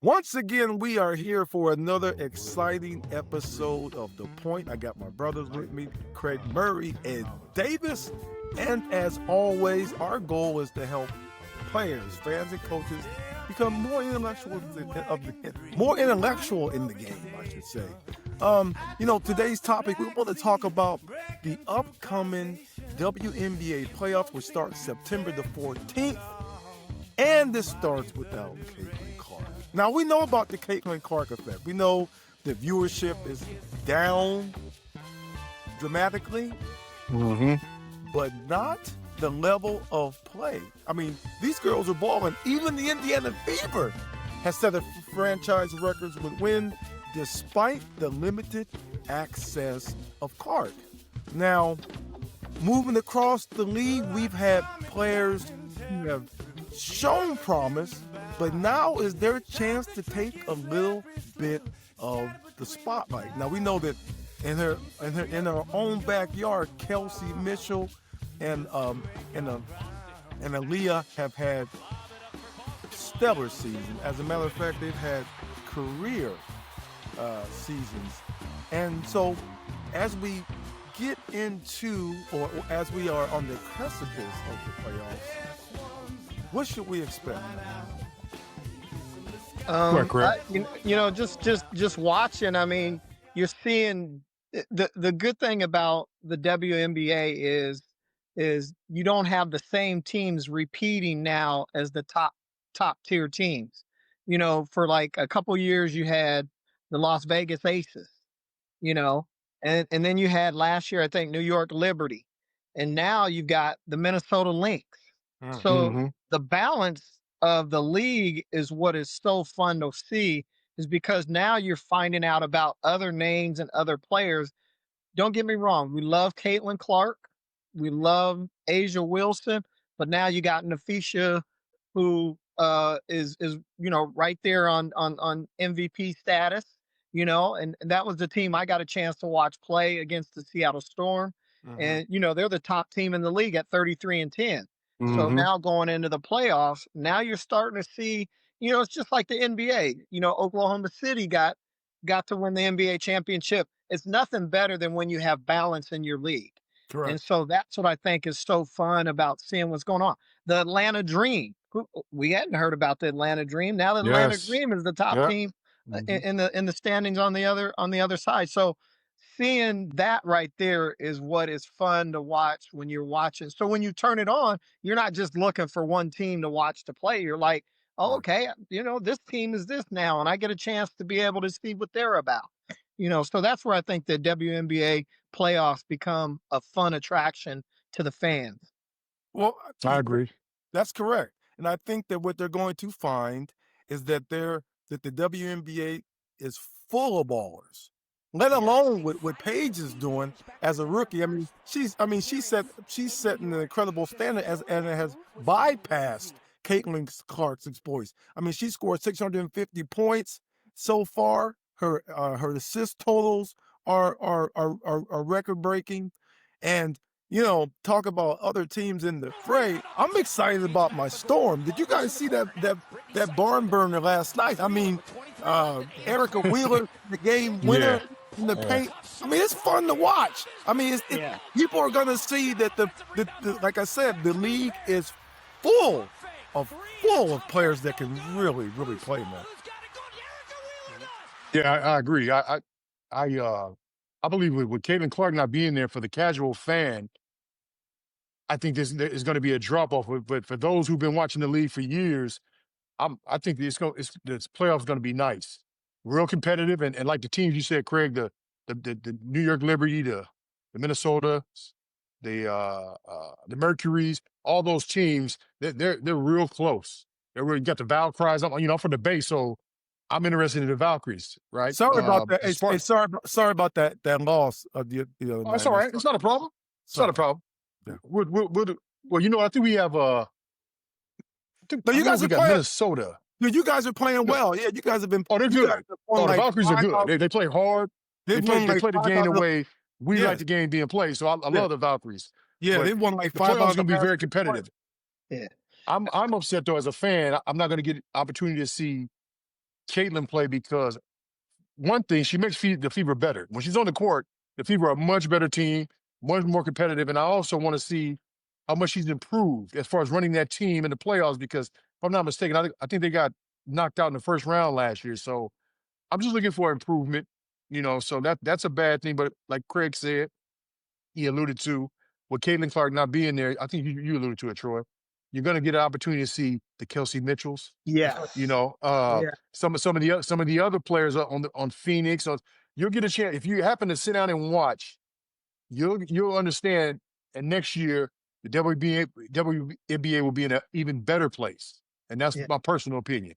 Once again, we are here for another exciting episode of The Point. I got my brothers with me, Craig Murray and Davis. And as always, our goal is to help players, fans, and coaches become more intellectual in the game, I should say. Today's topic, we want to talk about the upcoming WNBA playoffs, which start September the 14th. And this starts without Caitlin Clark. Now, we know about the Caitlin Clark effect. We know the viewership is down dramatically, but not the level of play. I mean, these girls are balling. Even the Indiana Fever has set a franchise records with win despite the limited access of Clark. Now, moving across the league, we've had players who have shown promise, but now is their chance to take a little bit of the spotlight. Now we know that in her own backyard, Kelsey Mitchell and Aaliyah have had stellar seasons. As a matter of fact, they've had career seasons. And so as we get into, or as we are on the precipice of the playoffs, what should we expect? Just watching. I mean, you're seeing the good thing about the WNBA is you don't have the same teams repeating now as the top tier teams. You know, for like a couple years you had the Las Vegas Aces, and then you had last year, I think, New York Liberty, and now you've got the Minnesota Lynx. So the balance of the league is what is so fun to see, is because now you're finding out about other names and other players. Don't get me wrong. We love Caitlin Clark. We love Asia Wilson, but now you got Nafisha, who is right there on MVP status, and that was the team I got a chance to watch play against the Seattle Storm. And, they're the top team in the league at 33-10. So now going into the playoffs, now you're starting to see, it's just like the NBA. Oklahoma City got to win the NBA championship. It's nothing better than when you have balance in your league. Correct. And so that's what I think is so fun about seeing what's going on. The Atlanta Dream. We hadn't heard about the Atlanta Dream. Now the Atlanta Dream is the top team in the standings on the other side. So seeing that right there is what is fun to watch when you're watching. So when you turn it on, you're not just looking for one team to watch to play. You're like, oh, okay, this team is this now, and I get a chance to be able to see what they're about. So that's where I think the WNBA playoffs become a fun attraction to the fans. Well, I agree. That's correct. And I think that what they're going to find is that the WNBA is full of ballers. Let alone what Paige is doing as a rookie. She's setting an incredible standard and it has bypassed Caitlin Clark's exploits. She scored 650 points so far. Her assist totals are record breaking, and talk about other teams in the fray. I'm excited about my Storm. Did you guys see that barn burner last night? Erica Wheeler, the game winner. Yeah. In the paint. It's fun to watch. People are going to see that the like I said, the league is full of players that can really, really play, man. Yeah, I agree. I believe with Caitlin Clark not being there, for the casual fan, I think there is going to be a drop off. But for those who've been watching the league for years, I think this playoffs is going to be nice. Real competitive, and like the teams you said, Craig, the New York Liberty, the Minnesota, the Mercuries, all those teams, they're real close. They really got the Valkyries. I'm from the Bay, so I'm interested in the Valkyries. Right? Sorry about that. Sorry about that loss of the other night. It's all right. It's not a problem. It's not a problem. Yeah. Well, I think we have you guys got Minnesota. You guys are playing well. Yeah, you guys have been. Oh, they're good. The Valkyries are good. They play hard. They play the game the way we like the game being played. So I love the Valkyries. Yeah, but they won like 5. The playoffs going to be very competitive. Yeah. I'm upset though as a fan. I'm not going to get opportunity to see Caitlin play because one thing, she makes the Fever better. When she's on the court, the Fever are a much better team, much more competitive. And I also want to see how much she's improved as far as running that team in the playoffs because if I'm not mistaken, I think they got knocked out in the first round last year. So I'm just looking for improvement, so that's a bad thing. But like Craig said, he alluded to, with Caitlin Clark not being there, I think you alluded to it, Troy. You're going to get an opportunity to see the Kelsey Mitchells. Yes. Yeah. Some of the other players on Phoenix. So you'll get a chance if you happen to sit down and watch. You'll understand. And next year, the WNBA will be in an even better place. And that's Yeah. my personal opinion.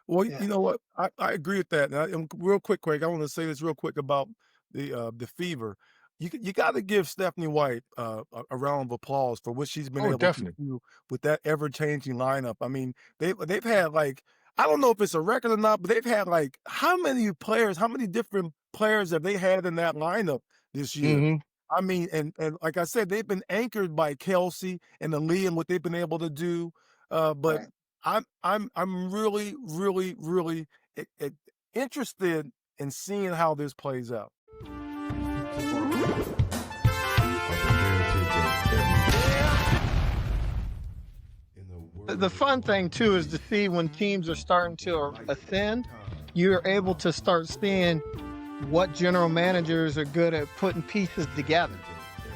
Well, Yeah. you know what? I agree with that. And real quick, Craig, I want to say this real quick about the Fever. You got to give Stephanie White a round of applause for what she's been able Definitely. to do with that ever changing lineup. I mean, they've had like, I don't know if it's a record or not, but they've had like how many different players have they had in that lineup this year? Mhm. I mean, and like I said, they've been anchored by Kelsey and Aaliyah and what they've been able to do. But Right. I'm really, really, really interested in seeing how this plays out. The fun thing too is to see when teams are starting to ascend, you're able to start seeing what general managers are good at putting pieces together.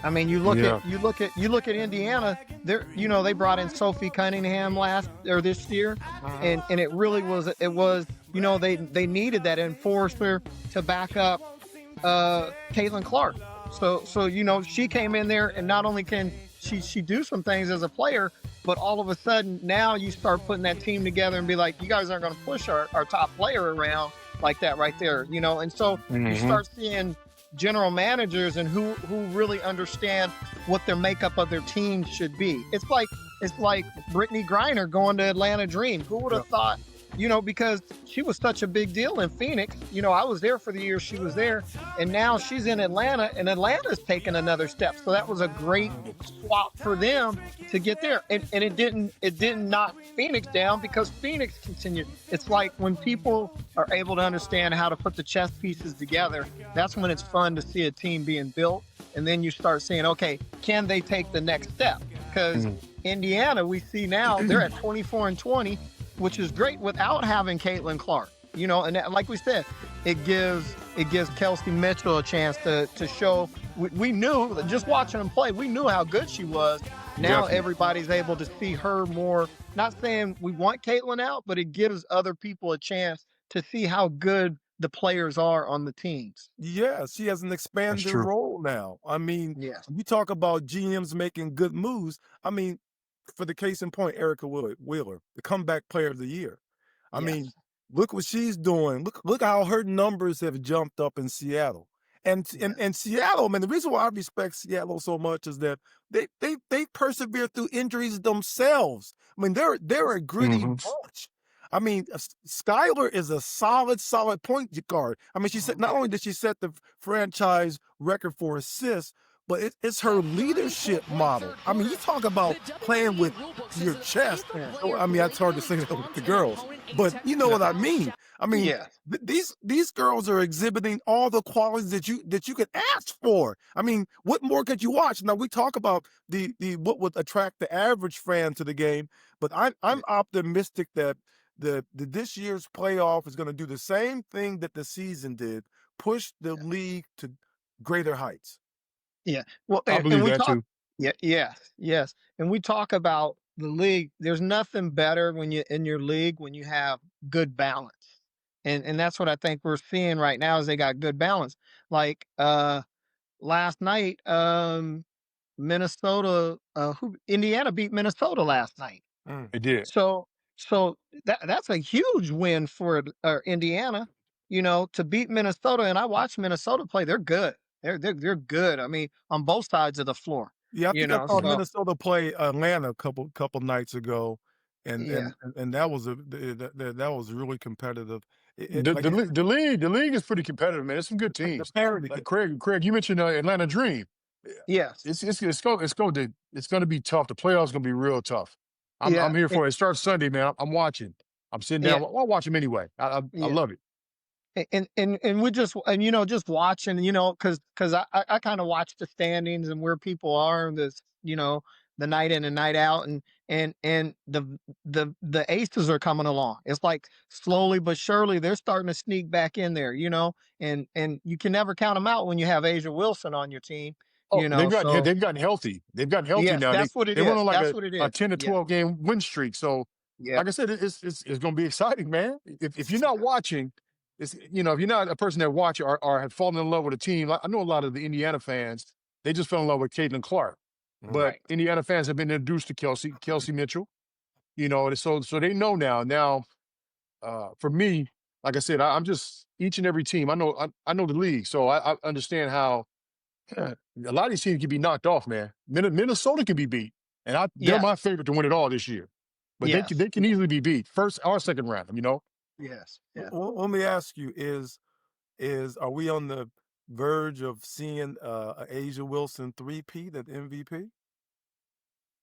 I mean, you look at Indiana. They brought in Sophie Cunningham this year, and it really was they needed that enforcer to back up Caitlin Clark. So she came in there, and not only can she do some things as a player, but all of a sudden now you start putting that team together and be like, you guys aren't going to push our top player around like that right there, and so you start seeing general managers and who really understand what their makeup of their team should be. It's like Brittany Griner going to Atlanta Dream. Who would have thought, because she was such a big deal in Phoenix. I was there for the year she was there, and now she's in Atlanta, and Atlanta's taken another step. So that was a great swap for them to get there. And it didn't knock Phoenix down because Phoenix continued. It's like when people are able to understand how to put the chess pieces together, that's when it's fun to see a team being built. And then you start saying, okay, can they take the next step? Because Indiana, we see now, they're at 24-20, which is great without having Caitlin Clark. And that, like we said, it gives Kelsey Mitchell a chance to show. We knew, just watching them play, we knew how good she was. Now everybody's able to see her more. Not saying we want Caitlin out, but it gives other people a chance to see how good the players are on the teams. Yeah, she has an expanded role now. I mean, Yes. you talk about GMs making good moves. I mean, for the case in point, Erica Wheeler, the comeback player of the year. I mean, look what she's doing. Look how her numbers have jumped up in Seattle. And Seattle, man, the reason why I respect Seattle so much is that they persevere through injuries themselves. I mean, they're a gritty bunch. I mean, Skylar is a solid point guard. I mean, not only did she set the franchise record for assists, but it's her leadership model. I mean, you talk about playing with your chest. I mean, that's hard to say with the girls, but you know what I mean. I mean, these girls are exhibiting all the qualities that you could ask for. I mean, what more could you watch? Now we talk about the what would attract the average fan to the game, but I'm optimistic that this year's playoff is going to do the same thing that the season did, push the league to greater heights. Yeah. Well, I believe that too. Yeah. Yes. And we talk about the league. There's nothing better when you in your league when you have good balance. And that's what I think we're seeing right now is they got good balance. Like last night, Indiana beat Minnesota last night. It did. So that's a huge win for Indiana, to beat Minnesota. And I watched Minnesota play. They're good. They're good. I mean, on both sides of the floor. Yeah, I think I saw Minnesota play Atlanta a couple nights ago, and that was really competitive. The league is pretty competitive, man. There's some good teams. Like Craig, you mentioned Atlanta Dream. Yes, it's going to be tough. The playoffs going to be real tough. I'm here for it. It starts Sunday, man. I'm watching. I'm sitting Yeah. down. I'll watch them anyway. I Yeah. love it. And we just, and just watching, because I kind of watch the standings and where people are, this, the night in and night out, and the aces are coming along. It's like slowly but surely they're starting to sneak back in there, and you can never count them out when you have Asia Wilson on your team, Oh, so they've gotten healthy. They've gotten healthy yes, now. that's what it They went is. on like That's what it a is. 10 to Yeah. 12 game win streak. So, Yeah. like I said, it's going to be exciting, man. If you're not watching, it's if you're not a person that watch or have fallen in love with a team, I know a lot of the Indiana fans, they just fell in love with Caitlin Clark. But Right. Indiana fans have been introduced to Kelsey Mitchell, and so they know now. Now, for me, like I said, I'm just each and every team. I know the league, so I understand how a lot of these teams can be knocked off, man. Minnesota can be beat, and they're Yes. my favorite to win it all this year. But Yes. they can easily be beat first or second round. Yes. Yeah. Let me ask you: are we on the verge of seeing a Asia Wilson three-peat at MVP?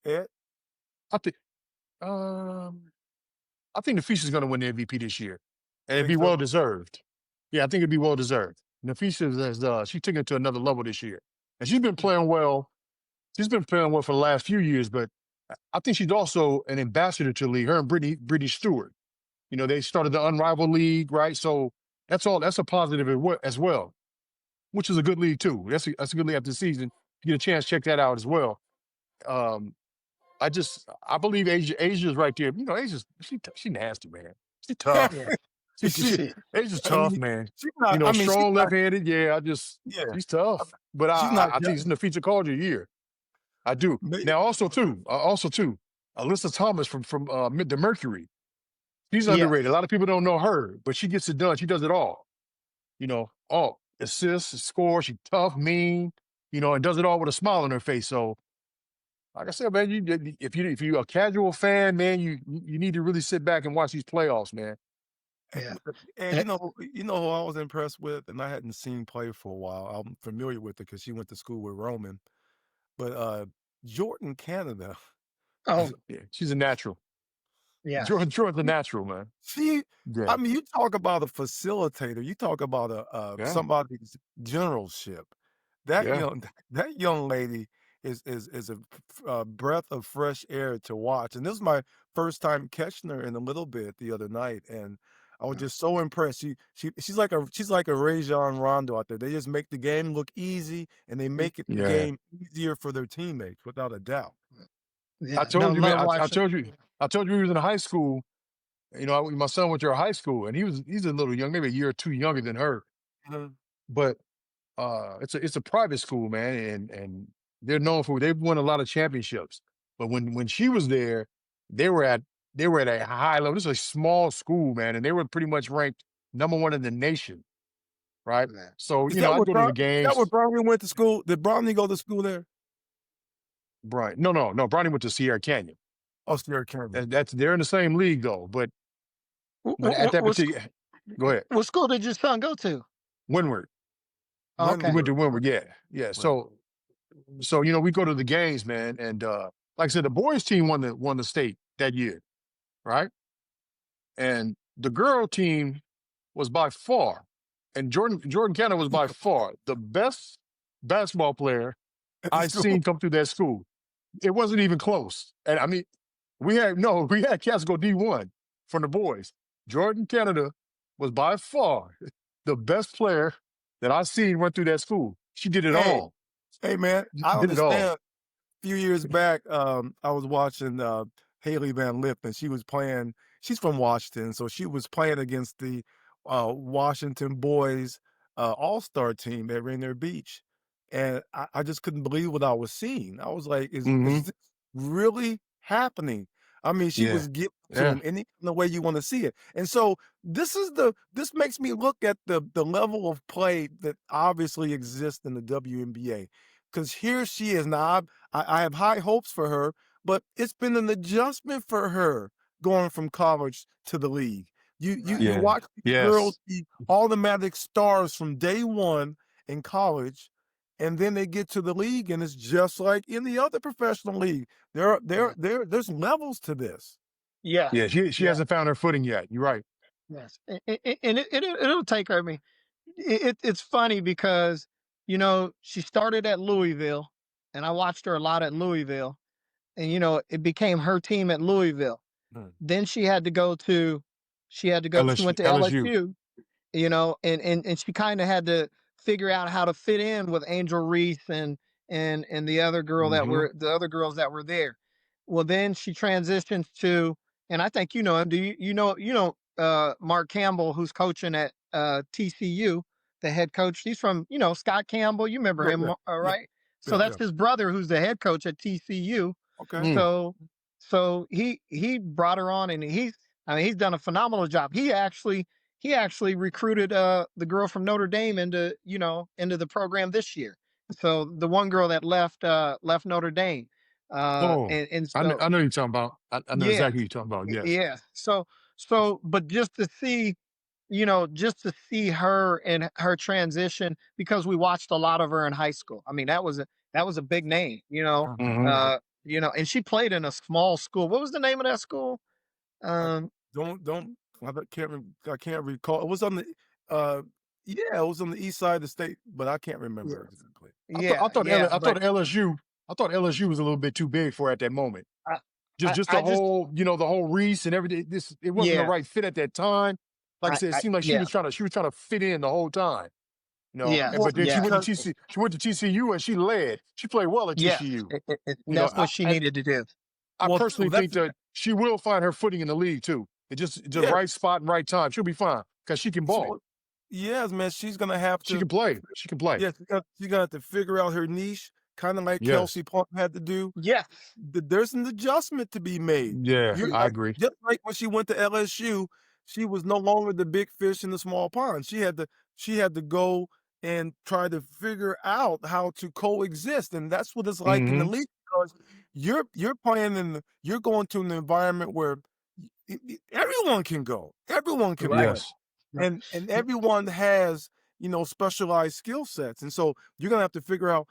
Ed? I think I think Nafisa is going to win the MVP this year, and it'd Think be so? well deserved. Yeah, I think it'd be well deserved. Nafisa has she's taken it to another level this year, and she's been playing well. She's been playing well for the last few years, but I think she's also an ambassador to the league. Her and Brittany Stewart. They started the Unrivaled League, right? So that's a positive as well, which is a good league too. That's a good league after the season. You get a chance, check that out as well. Um, I believe Asia is right there. Asia's she nasty, man. She's tough. Yeah. Asia's I tough, mean, man. she's not. I mean, she's Strong not. left-handed. Yeah, Yeah, she's tough. But she's not. I think it's in the feature culture year. I do. May- Now also too, Alyssa Thomas from the Mercury. She's Yes. underrated. A lot of people don't know her, but she gets it done. She does it all. All assists, score. She's tough, mean. And does it all with a smile on her face. So, like I said, man, if you're a casual fan, man, you need to really sit back and watch these playoffs, man. Yeah. And you know who I was impressed with, and I hadn't seen play for a while. I'm familiar with her because she went to school with Roman. But Jordan Canada, Oh, Yeah, she's a natural. yes. Jordan's a natural, man. she. Yeah, I mean, you talk about a facilitator. You talk about yeah, somebody's generalship. That yeah. young lady is a breath of fresh air to watch. And this is my first time catching her in a little bit the other night, and I was just so impressed. She's like a Rajon Rondo out there. They just make the game look easy, and they make the Yeah. game easier for their teammates, without a doubt. Yeah. I told No, you, man. love I watching. told you he was in high school. My son went to her high school, and he's a little young, maybe a year or two younger than her. Mhm. But it's a private school, man, and they've won a lot of championships. But when she was there, they were at a high level. This is a small school, man, and they were pretty much ranked #1 in the nation, right? Yeah. So Is that I'd what go to the Is that where games. Brownie went to school? Did Brownie go to school there? Brian, no, Bronny went to Sierra Canyon. Oh, Sierra Canyon. They're in the same league though, but at What, that particular, go ahead, what school did your son go to? Windward. He Okay. went to Windward. Windward, yeah. So we go to the games, man, and like I said, the boys team won the state that year, right? And the girl team was by far, and Jordan Cannon was by far the best basketball player At the I've school. seen come through that school. It wasn't even close. And I mean, we had cats go D1 from the boys. Jordan Canada was by far the best player that I've seen run through that school. She did it Hey, all. hey, man, I Did it all. understand. Few years back, I was watching Haley Van Lip, and she was playing. She's from Washington, so she was playing against the Washington boys All-Star team at Rainier Beach, and I just couldn't believe what I was seeing. I was like, "Is Mm-hmm. this really happening?" I mean, she Yeah. was giving to Yeah. him any the way you want to see it, and so this makes me look at the level of play that obviously exists in the WNBA. Because here she is now. I have high hopes for her, but it's been an adjustment for her going from college to the league. You Yeah. watch these girls Yes. be automatic stars from day one in college, and then they get to the league, and it's just like any other professional league. There's levels to this. Yeah. Yeah, she Yeah. hasn't found her footing yet. You're right. Yes. And it'll take her. I mean, it's funny because, she started at Louisville, and I watched her a lot at Louisville, and, it became her team at Louisville. Mm. Then she LSU, went to LSU. LSU, and she kind of had to figure out how to fit in with Angel Reese and Mm-hmm. the other girls that were there. Well, then she transitions to, and I think you know him. Do Mark Campbell, who's coaching at TCU, the head coach? He's from, Scott Campbell. You remember Yeah, him, yeah, yeah, right? So yeah, yeah. that's his brother, who's the head coach at TCU. Okay. Mm. So he brought her on, and he's done a phenomenal job. He actually recruited the girl from Notre Dame into the program this year. So the one girl that left Notre Dame. Oh, And so I know you're talking about. I know yeah, exactly who you're talking about. Yes. yeah. But just to see her and her transition, because we watched a lot of her in high school. I mean, that was a big name, Mm-hmm. and she played in a small school. What was the name of that school? I Um, don't I can't recall. It was on the uh yeah, it was on the east side of the state, but I can't yeah, remember exactly. yeah, yeah. I thought But LSU. I thought LSU was a little bit too big for her at that moment. I, Just I the just, whole, the whole Reese and everything. It wasn't the yeah, right fit at that time. Like I said, it seemed like yeah, she was trying to fit in the whole time. yes, Well, But then she yes, went to because She went to TCU and she led. She played well at yes. TCU. That's I, what she I needed to do. I well personally that's think that she will find her footing in the league too. It just the yeah. right spot and right time. She'll be fine because she can ball. So yes, man, she's gonna have She to can play. She can play. yeah, she's gonna have to figure out her niche, kind of like Yes. Kelsey Plum had to do. Yes, There's an adjustment to be made. Yeah, You're I right. agree. Just like when she went to LSU, she was no longer the big fish in the small pond. She had to go and try to figure out how to coexist, and that's what it's like in the Mm-hmm. league because you're playing you're going to an environment where everyone can go, everyone can right, play, Yes. right. and everyone has specialized skill sets, and so you're gonna have to figure out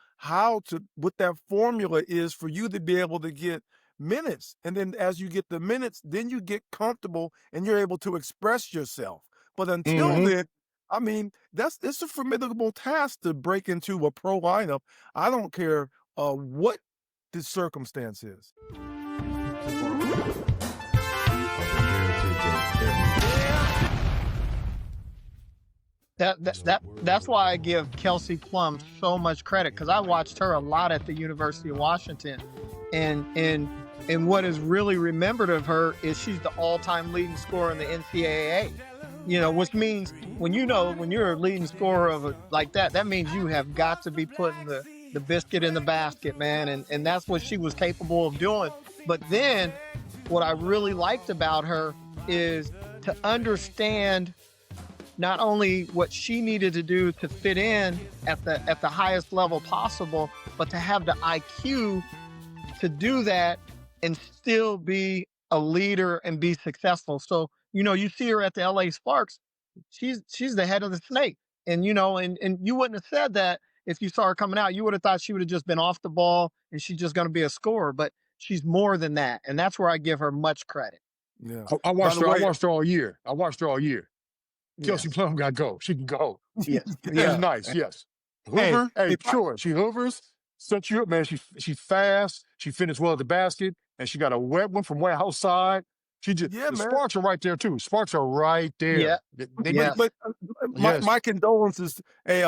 what that formula is for you to be able to get minutes, and then as you get the minutes, then you get comfortable and you're able to express yourself. But until Mm-hmm. then, I mean, it's a formidable task to break into a pro lineup. I don't care what the circumstance is. That's why I give Kelsey Plum so much credit, because I watched her a lot at the University of Washington, and what is really remembered of her is she's the all-time leading scorer in the NCAA. Which means when you're a leading scorer like that, that means you have got to be putting the biscuit in the basket, man, and that's what she was capable of doing. But then, what I really liked about her is to understand not only what she needed to do to fit in at the highest level possible, but to have the IQ to do that and still be a leader and be successful. So, you see her at the LA Sparks, she's the head of the snake. And and you wouldn't have said that if you saw her coming out. You would have thought she would have just been off the ball and she's just going to be a scorer, but she's more than that. And that's where I give her much credit. Yeah. I By watched the her. I way, watched her all year. Kelsey Yes. Plum got to go. She can go. Yes. She's Yeah. nice. Yes. hey, Hoover. Hey, if I, sure. She hoovers. Set you up, man. She's fast. She finished well at the basket, and she got a wet one from way outside. yeah, The man. sparks are right there too. Sparks are right Yeah. there. But Yes. but my Yes. my condolences. Hey,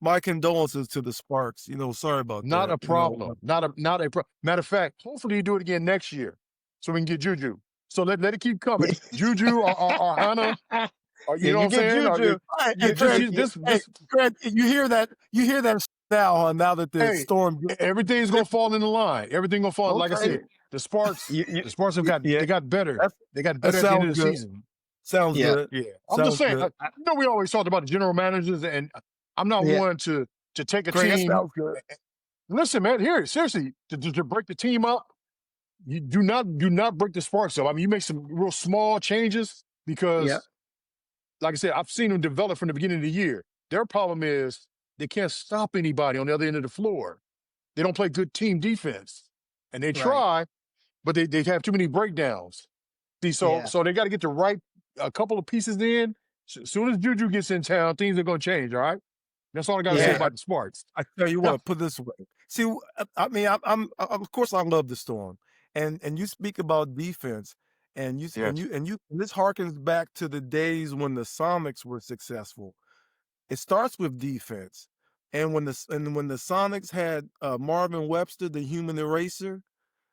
my condolences to the Sparks. Sorry about Not that. a problem. Not a problem. Matter of fact, hopefully you do it again next year, so we can get Juju. So let it keep coming. Juju or Hannah, or Yeah, you know you what I'm get saying? Or, Juju. Hey, You, Greg. you, you, Hey, Greg. You hear that? You hear that now? Huh? Now that the hey, storm. everything's gonna fall in the line. Everything gonna fall. Like I Okay. said, the Sparks. you, The Sparks yeah, they got better. That They got that better at the end of sounds the good. season. Sounds yeah, good. Yeah, I'm just Sounds saying. good. We always talked about the general managers, and I'm not yeah, one to take a Greg, that team. sounds good. Listen, man, here, seriously, to break the team up, you do not break the Sparks up. I mean, you make some real small changes yeah, because, like I said, I've seen them develop from the beginning of the year. Their problem is they can't stop anybody on the other end of the floor. They don't play good team defense, and they right. try, but they have too many breakdowns. See, so they got to get the right a couple of pieces in. As soon as Juju gets in town, things are going to change. All right, that's all I got to say about the Sparks. I tell you Yeah. what, put it this way. See, I mean, I'm of course I love the Storm, and you speak about defense, and you Yes. and this harkens back to the days when the Sonics were successful. It starts with defense, and when the Sonics had Marvin Webster, the human eraser,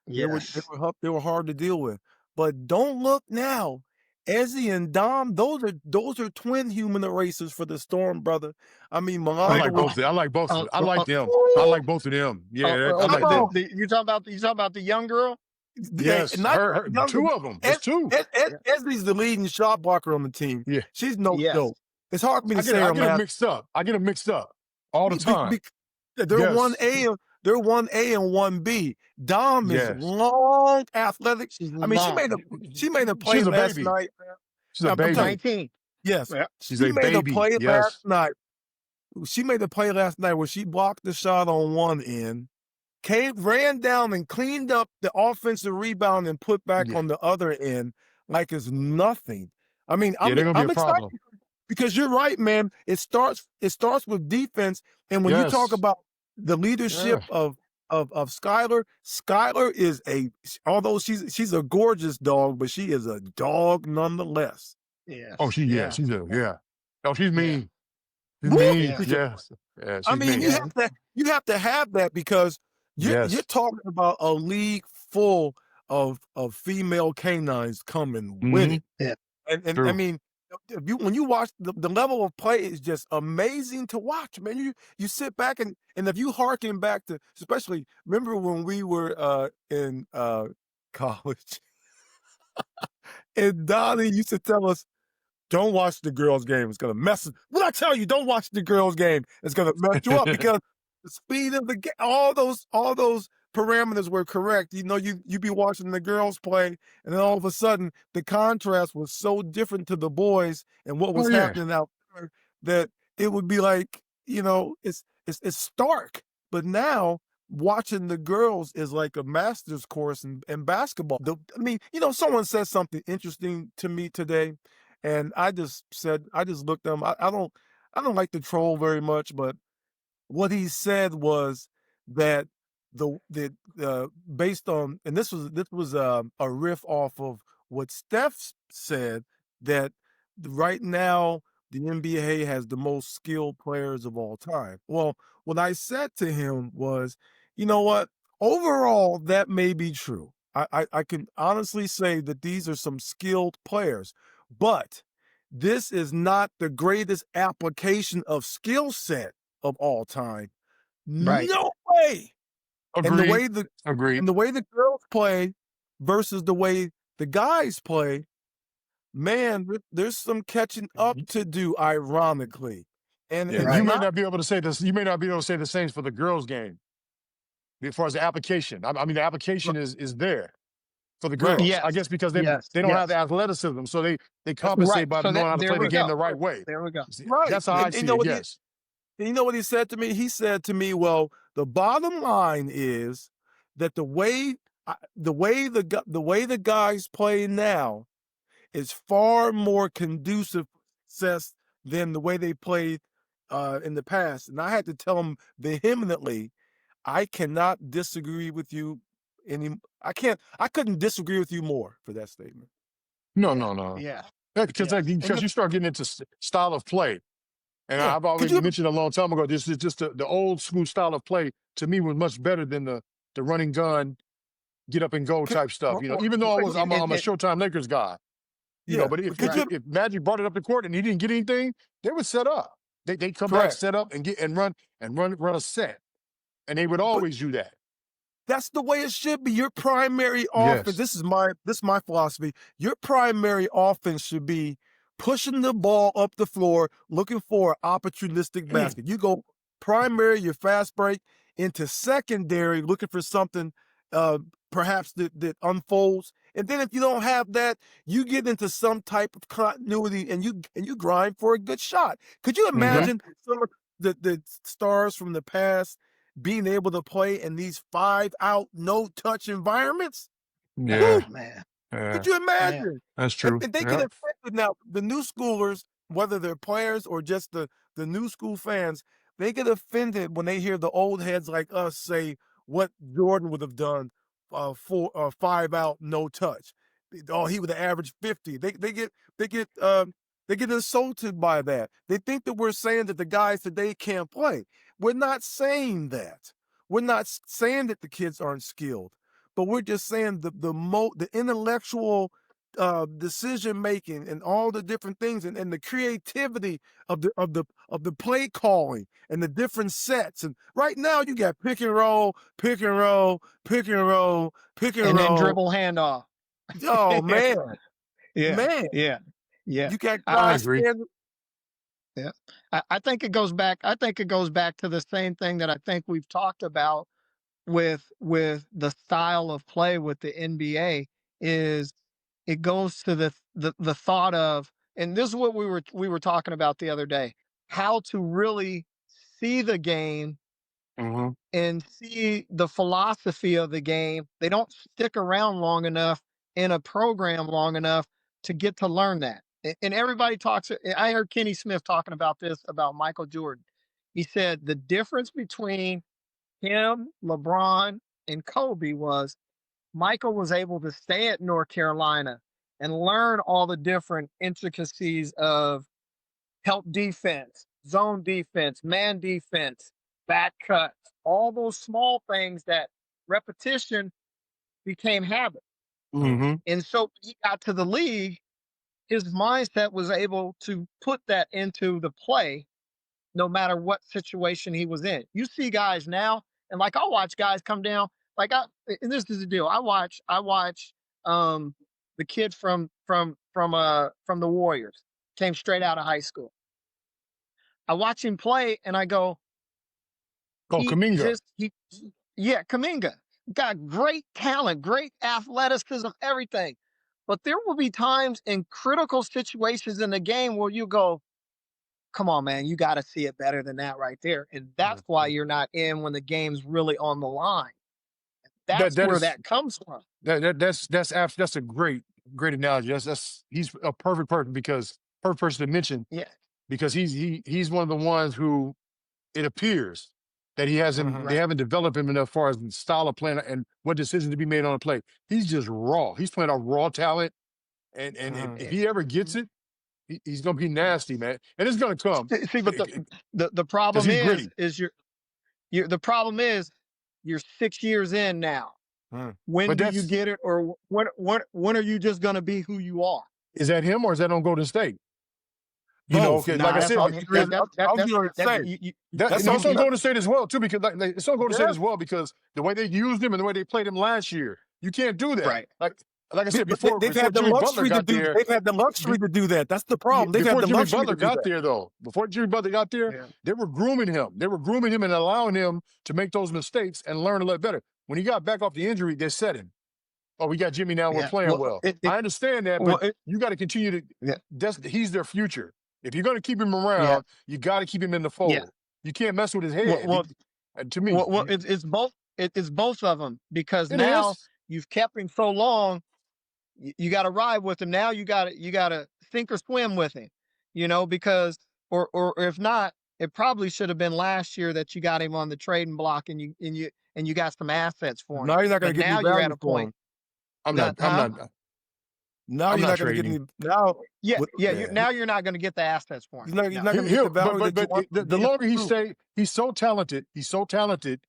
they were hard to deal with. But don't look now. Ezzy and Dom, those are twin human erasers for the Storm, brother. I mean, I Milano like was both. I like both. I like them. I like both of them. Yeah, I Okay, like them. you talking about the young girl? Yes, not her two of them. It's two. Ezzy's the leading shot blocker on the team. Yeah, she's no joke. It's hard for me to say I her get them mixed up. I get them mixed up all the time. They're Yes. 1A. They're 1A and 1B. Dom is Yes. long, athletic. I mean, she made a play She's a last baby. night. She's a baby. 19. Yes. Yeah. She's she a made baby. a play Yes. last night. She made a play last night where she blocked the shot on one end, ran down and cleaned up the offensive rebound and put back on the other end like it's nothing. I mean, I'm excited because you're right, man. It starts with defense, and when you talk about the leadership of Skylar is although she's a gorgeous dog, but she is a dog nonetheless. Yeah. Oh, she's Oh, she's mean. She's Woo! mean. Yes. Yeah, I mean, mean. you have to have that because you're talking about a league full of female canines coming with it. Yeah. And I mean, when you watch the level of play is just amazing to watch, man. You sit back and if you harken back to, especially remember when we were in college, and Donnie used to tell us, don't watch the girls' game. It's gonna mess. What I tell you, don't watch the girls' game. It's gonna mess you up because the speed of the game, all those parameters were correct. You know, you be watching the girls play, and then all of a sudden the contrast was so different to the boys and what was happening out there that it would be like, you know, it's stark. But now watching the girls is like a master's course in basketball. I mean, you know, someone said something interesting to me today. And I just looked at him. I don't like to troll very much, but what he said was that based on, and this was a riff off of what Steph said, that right now the NBA has the most skilled players of all time. Well, what I said to him was, you know what? Overall, that may be true. I can honestly say that these are some skilled players. But this is not the greatest application of skill set of all time. Right. No way. Agreed. And the way the girls play versus the way the guys play, man, there's some catching up to do, ironically. And you may not be able to say this. You may not be able to say the same for the girls' game. As far as the application, I mean, the application is there for the girls. I guess because they don't have the athleticism, so they compensate by knowing how to play the game the right way. There we go. Right. That's how I see it. Yes. And you know what he said to me? He said to me, "Well, the bottom line is that the way the guys play now is far more conducive to success than the way they played in the past." And I had to tell him vehemently, I cannot disagree with you I couldn't disagree with you more for that statement. No. Yeah. Because you start getting into style of play. And I've always mentioned a long time ago, this is just the old school style of play to me was much better than the running gun, get up and go type stuff. You know, even though I'm a Showtime Lakers guy. You know, but if Magic brought it up the court and he didn't get anything, they would set up. They come back, set up, and run a set. And they would always do that. That's the way it should be. Your primary offense, this is my philosophy. Your primary offense should be pushing the ball up the floor, looking for an opportunistic basket. You go primary, your fast break, into secondary, looking for something perhaps that unfolds. And then if you don't have that, you get into some type of continuity and you grind for a good shot. Could you imagine some of the stars from the past being able to play in these 5-out, no-touch environments? Yeah, man. Could you Yeah. imagine? That's true. And they get affected now. The new schoolers, whether they're players or just the new school fans, they get offended when they hear the old heads like us say what Jordan would have done, 5 out, no touch. Oh, he would have averaged 50. They get insulted by that. They think that we're saying that the guys today can't play. We're not saying that. We're not saying that the kids aren't skilled, but we're just saying the intellectual decision making and all the different things and the creativity of the play calling and the different sets. And right now you got pick and roll, pick and roll, pick and roll, pick and And roll. then dribble handoff. Oh man, Yeah. man, Yeah. Yeah. you got I guys agree. standing. Yeah. I think it goes back. I think it goes back to the same thing that I think we've talked about with the style of play with the NBA is it goes to the thought of, and this is what we were talking about the other day, how to really see the game Mm-hmm. and see the philosophy of the game. They don't stick around long enough in a program long enough to get to learn that. And everybody talks. I heard Kenny Smith talking about this about Michael Jordan. He said the difference between him, LeBron, and Kobe was Michael was able to stay at North Carolina and learn all the different intricacies of help defense, zone defense, man defense, back cuts, all those small things that repetition became habit. Mm-hmm. And so he got to the league, his mindset was able to put that into the play no matter what situation he was in. You see guys now, and like I'll watch guys come down. And this is the deal. I watch the kid from the Warriors, came straight out of high school. I watch him play and I go, Oh, Kaminga. yeah, Kaminga got great talent, great athleticism, everything. But there will be times in critical situations in the game where you go, come on, man, you got to see it better than that right there. And that's why you're not in when the game's really on the line. That's where that comes from. That's a great analogy. He's a perfect person to mention. Yeah. Because he's one of the ones who it appears that he hasn't they haven't developed him enough as far as the style of playing and what decisions to be made on a play. He's just raw. He's playing a raw talent, and if he ever gets it, he's gonna be nasty, man. And it's gonna come. See, but the problem is the problem is you're 6 years in now. When do you get it, or when are you just gonna be who you are? Is that him or is that on Golden State? You know, like I said, that's also on Golden State as well too, because it's on Golden State as well because the way they used him and the way they played him last year, you can't do that. Right. Like I said before, they've had the luxury to do. They've had the luxury to do that. That's the problem. Before Jimmy Butler got there, though, before Jimmy Butler got there, they were grooming him. They were grooming him and allowing him to make those mistakes and learn a little better. When he got back off the injury, they set him. Oh, we got Jimmy now. We're playing well. I understand that, but you got to continue to. He's their future. If you're going to keep him around, you got to keep him in the fold. Yeah. You can't mess with his head. To me, it's both. It's both of them because now you've kept him so long. You got to ride with him. Now you got to sink or swim with him. You know, because or if not, it probably should have been last year that you got him on the trading block and you got some assets for him. Now you're not going to get. Now you're at a point. I'm not. Now you're not going to get any. Now, now you're not going to get the assets for him. You're not going to get the value that you want. The longer he stays, he's so talented. He's so talented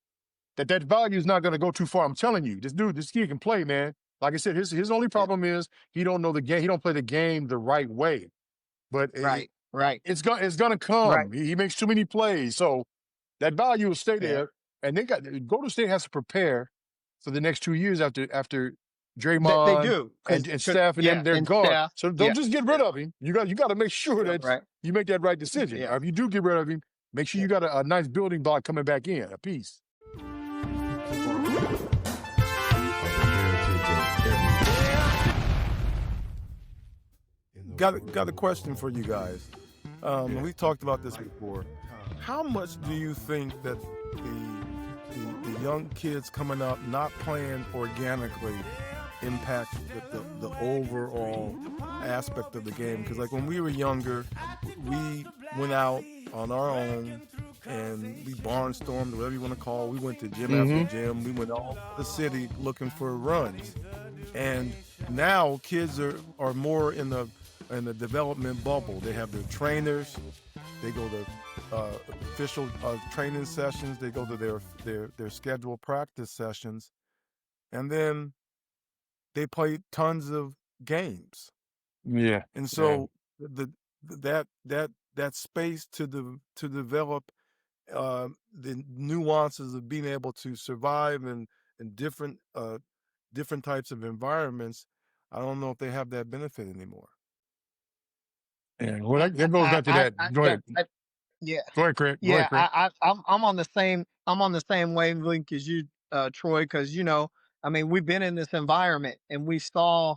that value is not going to go too far. I'm telling you, this kid can play, man. Like I said, his only problem is he don't know the game. He don't play the game the right way. But right, it's gonna come. Right. He makes too many plays, so that value will stay there. And Golden State has to prepare for the next 2 years after Draymond, they do, and Steph, and then they're gone. Steph, so don't just get rid of him. You got to make sure that you make that right decision. If you do get rid of him, make sure you got a nice building block coming back in, a piece. Got a question for you guys. We talked about this before. How much do you think that the young kids coming up not playing organically impact the overall aspect of the game. Because like when we were younger, we went out on our own and we barnstormed, whatever you want to call it. We went to gym after gym. We went all the city looking for runs. And now kids are more in the development bubble. They have their trainers. They go to official training sessions. They go to their scheduled practice sessions, and then they play tons of games. Yeah. And so that space to develop the nuances of being able to survive in different types of environments, I don't know if they have that benefit anymore. Yeah. Well, that goes back to that. Go ahead. Yeah. Go ahead, Craig. Go Yeah, ahead, Craig. I'm on the same wavelength as you, Troy, because I mean, we've been in this environment and we saw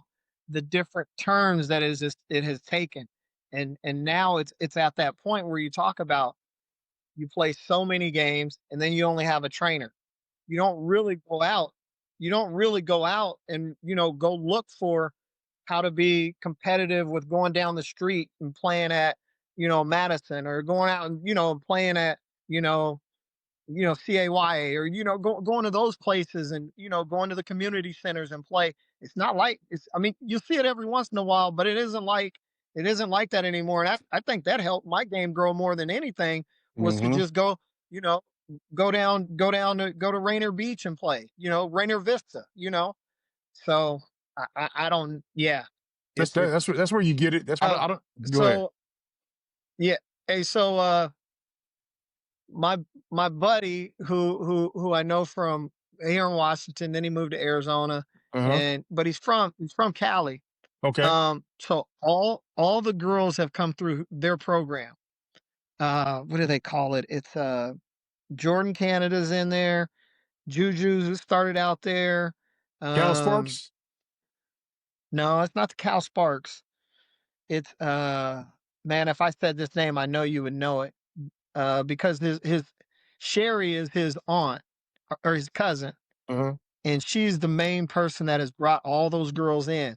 the different turns that it has taken, and now it's at that point where you talk about you play so many games and then you only have a trainer. You don't really go out. You don't really go out and go look for how to be competitive with going down the street and playing at Madison, or going out and playing at you know CAYA, or going to those places, and going to the community centers and play. It's not like it's. I mean, you see it every once in a while, but it isn't like that anymore. And I think that helped my game grow more than anything, was to just go you know go to Rainier Beach and play. Rainier Vista. So I don't. Yeah, it's That's where you get it. That's I don't. Go ahead. so yeah. Hey, so my buddy who I know from here in Washington, then he moved to Arizona, but he's from Cali. Okay. So all the girls have come through their program. What do they call it? It's Jordan Canada's in there. Juju's who started out there. Cal Sparks? No, it's not the Cal Sparks. It's man, if I said this name, I know you would know it. Because his Sherry is his aunt or his cousin, and she's the main person that has brought all those girls in,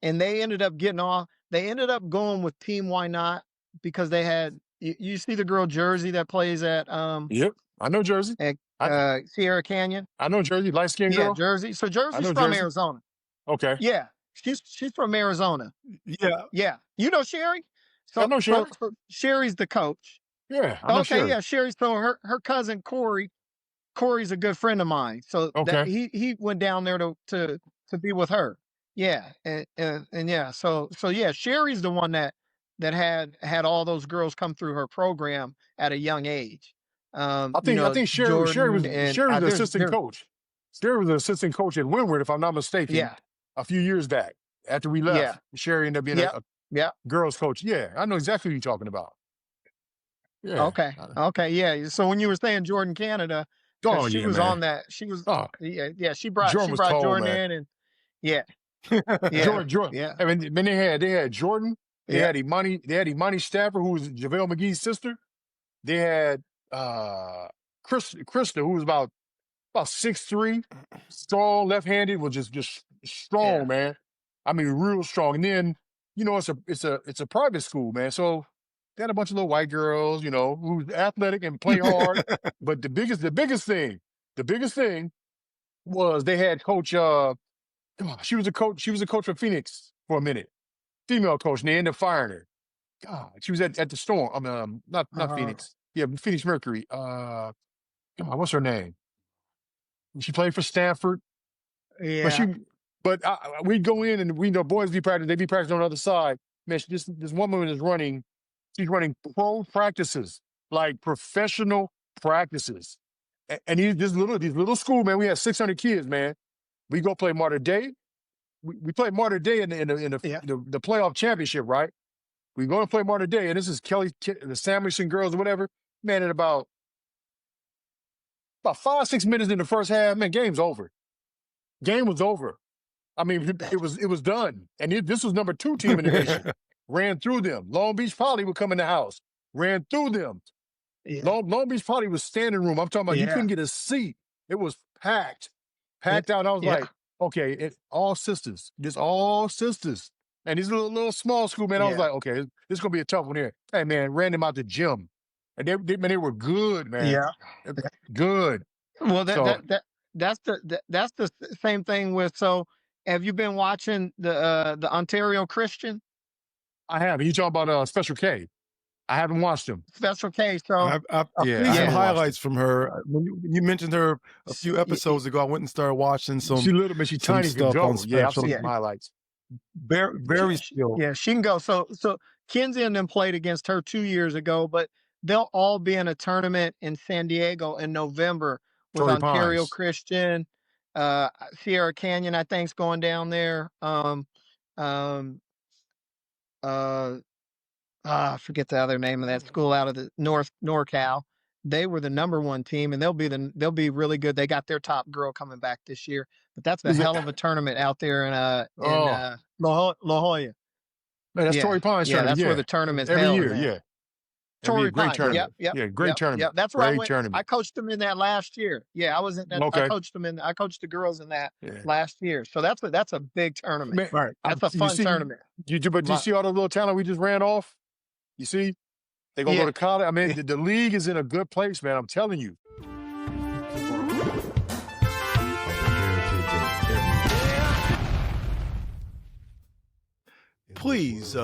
and they ended up getting off. They ended up going with Team Why Not, because they had you see the girl Jersey that plays at Yep, I know Jersey. at Sierra Canyon. I know Jersey, light skinned girl. Yeah, Jersey. So Jersey's from Jersey. Arizona. Okay. Yeah, she's from Arizona. Yeah. You know Sherry? So I know Sherry. So Sherry's the coach. Yeah. I know Sherry. Yeah, Sherry. So her cousin Corey's a good friend of mine. So that he went down there to be with her. Yeah, and yeah. So yeah, Sherry's the one that had all those girls come through her program at a young age. I think Sherry was the assistant coach. Sherry was the assistant coach at Windward, if I'm not mistaken. Yeah. A few years back after we left, Yeah. Sherry ended up being a girls coach. Yeah, I know exactly what you're talking about. Yeah. Okay. Yeah. So when you were saying Jordan Canada, she was on that. She was. Yeah. She brought Jordan in, and yeah. Jordan. Yeah. I mean, they had Jordan. They had Imani Stafford, who was JaVale McGee's sister. They had Krista, who was about 6'3", strong, left-handed, was just strong, man. I mean, real strong. And then, it's a private school, man. So they had a bunch of little white girls, who's athletic and play hard. But the biggest thing was they had Coach. She was a coach for Phoenix for a minute, female coach, and they ended up firing her. God, she was at the Storm. I mean, not Phoenix. Yeah, Phoenix Mercury. What's her name? She played for Stanford. Yeah. But we'd go in and boys be practicing. They'd be practicing on the other side. Man, this woman is running. She's running pro practices, like professional practices. And these little school, man. We had 600 kids, man. We go play Mater Dei. We played Mater Dei in the playoff championship, right? We go to play Mater Dei, and this is the Samuelson girls or whatever. Man, at about 5-6 minutes in the first half, man, game's over. Game was over. I mean, it was done. And this was number 2 team in the nation. Ran through them. Long Beach Poly would come in the house. Ran through them. Yeah. Long Beach Poly was standing room. I'm talking about you couldn't get a seat. It was packed out. I was like, okay, all sisters, just all sisters. And these little small school, man, I was Yeah. like, okay, this is going to be a tough one here. Hey, man, ran them out the gym. And they were good, man. Yeah. Good. Well, So that's the same thing with. So, have you been watching the Ontario Christian I have. You talking about Special K. I haven't watched them. Special K? So, I've Yeah, seen I some haven't watched highlights from her. When you mentioned her a few episodes ago, I went and started watching them. She little, but she some tiny can stuff on go. Yeah, I've Special. seen yeah, some highlights. Very skilled. yeah, she can go. So Kinsey and them played against her 2 years ago, but they'll all be in a tournament in San Diego in November with Torrey Ontario Pines. Christian, Sierra Canyon, I think's going down there. Um, uh, I forget the other name of that school out of the NorCal. They were the #1 team, and they'll be really good. They got their top girl coming back this year, but that's a Is it? hell of a tournament out there in Oh, La Jolla. man, that's Yeah, Torrey Pines yeah, tournament. that's where Yeah, the tournament's every held, year. man. Yeah, that'd be a Torrey great Pines. Yep, tournament. yep, Yeah, great yep, tournament. yep. That's where I Great went. I tournament. coached them in that last year. Yeah, I was in that. I Okay. coached them in. I coached the girls in that Yeah. last year. So that's a big tournament. Man, Right. That's a you fun see, tournament. but you My, see all the little talent we just ran off? You see? They're going to go yeah, to college. I mean, yeah. the league is in a good place, man. I'm telling you. Please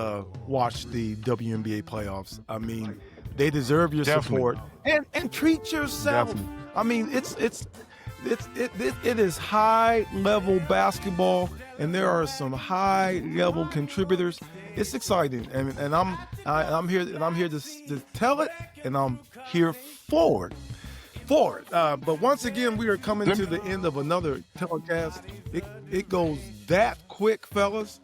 watch the WNBA playoffs. I mean, they deserve your Definitely. support and treat yourself. Definitely. I mean, it is high level basketball, and there are some high level contributors. It's exciting, and I'm here to tell it, and I'm here for it. But once again, we are coming to the end of another telecast. It goes that quick, fellas.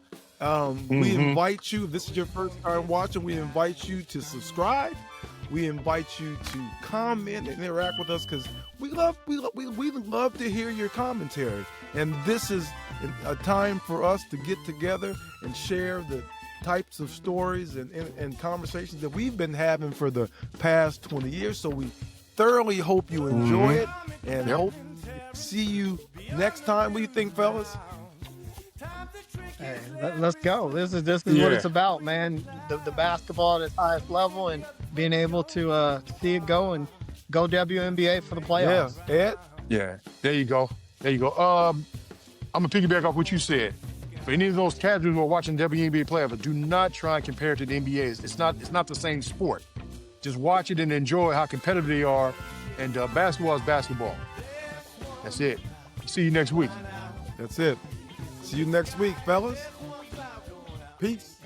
We invite you, if this is your first time watching, we invite you to subscribe. We invite you to comment and interact with us, because we love to hear your commentary. And this is a time for us to get together and share the types of stories and conversations that we've been having for the past 20 years. So we thoroughly hope you enjoy it, and hope to see you next time. What do you think, fellas? Hey, let's go. This is what it's about, man. The basketball at its highest level, and being able to see it go and go WNBA for the playoffs. Yeah, Ed? Yeah, there you go. There you go. I'm going to piggyback off what you said. For any of those casuals who are watching WNBA playoffs, do not try and compare it to the NBA. It's not the same sport. Just watch it and enjoy how competitive they are. And basketball is basketball. That's it. See you next week. That's it. See you next week, fellas. Peace.